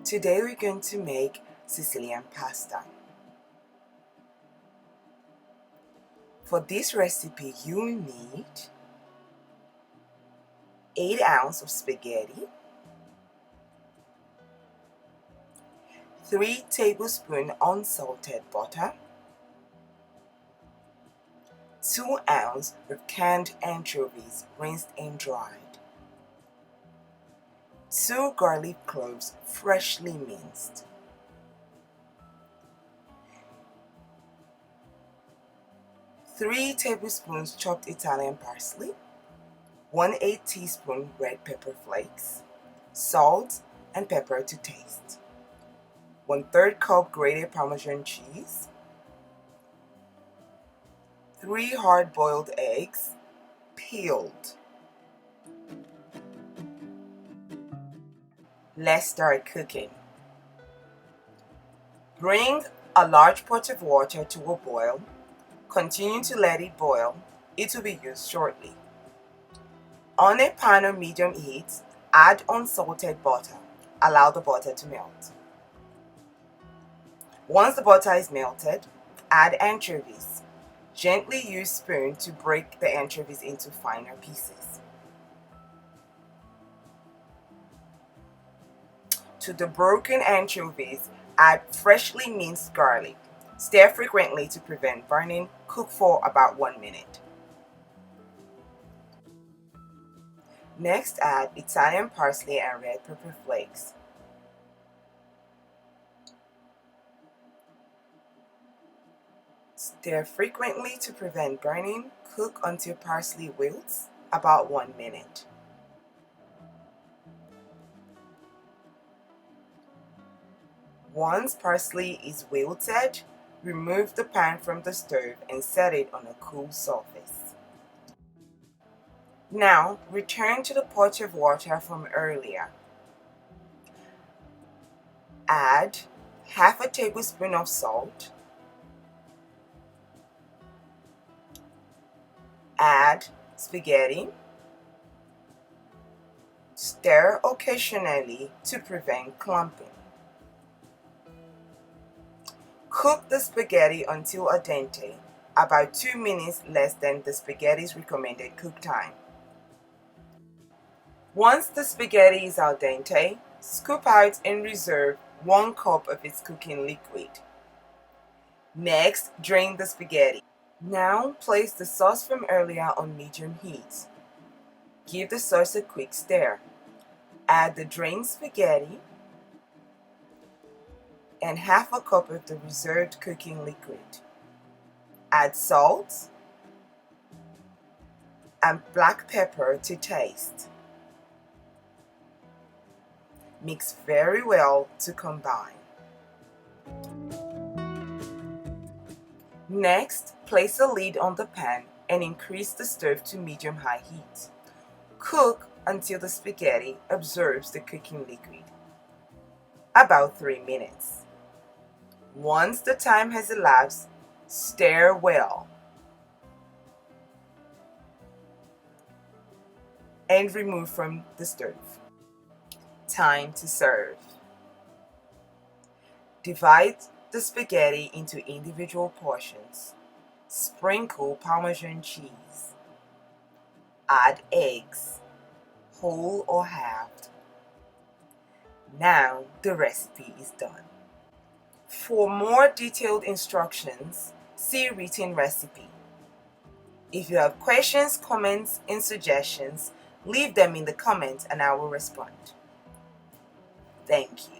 Today we're going to make Sicilian pasta. For this recipe you need 8 ounces of spaghetti, 3 tablespoons unsalted butter, 2 ounces of canned anchovies rinsed and dried, 2 garlic cloves freshly minced, 3 tablespoons chopped Italian parsley, 1/8 teaspoon red pepper flakes, salt and pepper to taste, 1/3 cup grated Parmesan cheese, 3 hard-boiled eggs, peeled. Let's start cooking. Bring a large pot of water to a boil. Continue to let it boil. It will be used shortly. On a pan on medium heat, add unsalted butter. Allow the butter to melt. Once the butter is melted, add anchovies. Gently use spoon to break the anchovies into finer pieces. To the broken anchovies, add freshly minced garlic. Stir frequently to prevent burning. Cook for about 1 minute. Next, add Italian parsley and red pepper flakes. Stir frequently to prevent burning. Cook until parsley wilts, about 1 minute. Once parsley is wilted, remove the pan from the stove and set it on a cool surface. Now, return to the pot of water from earlier. Add half a tablespoon of salt. Add spaghetti. Stir occasionally to prevent clumping. Cook the spaghetti until al dente, about 2 minutes less than the spaghetti's recommended cook time. Once the spaghetti is al dente, scoop out and reserve 1 cup of its cooking liquid. Next, drain the spaghetti. Now, place the sauce from earlier on medium heat. Give the sauce a quick stir. Add the drained spaghetti and half a cup of the reserved cooking liquid. Add salt and black pepper to taste. Mix very well to combine. Next, place a lid on the pan and increase the stove to medium-high heat. Cook until the spaghetti absorbs the cooking liquid, about 3 minutes. Once the time has elapsed, stir well and remove from the stove. Time to serve. Divide the spaghetti into individual portions. Sprinkle Parmesan cheese. Add eggs, whole or halved. Now the recipe is done. For more detailed instructions, see written recipe. If you have questions, comments, and suggestions, leave them in the comments and I will respond. Thank you.